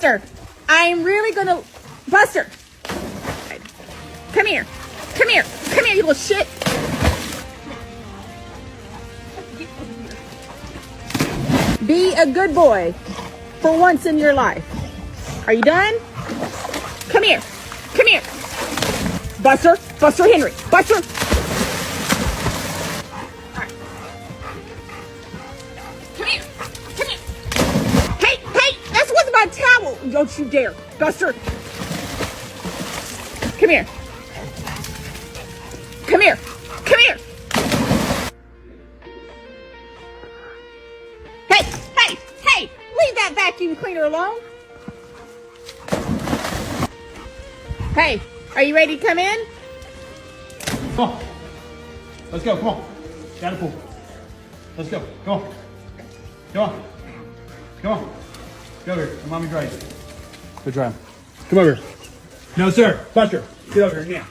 Buster, I'm really gonna... Buster! Come here. Come here. Come here, you little shit. Be a good boy for once in your life. Are you done? Come here. Come here. Buster. Buster Henry. Buster. Come here. Come here. Hey, hey, that's what's my towel. Don't you dare. Buster. Come here. Come here. Come here. Hey, hey, hey, leave that vacuum cleaner alone. Hey, are you ready to come in? Come on. Let's go. Come on. Down the pool. Let's go. Come on. Come on. Come on. Go over here. Mommy's right. Go try him. Come over here. No, sir. Buster. Get over here now.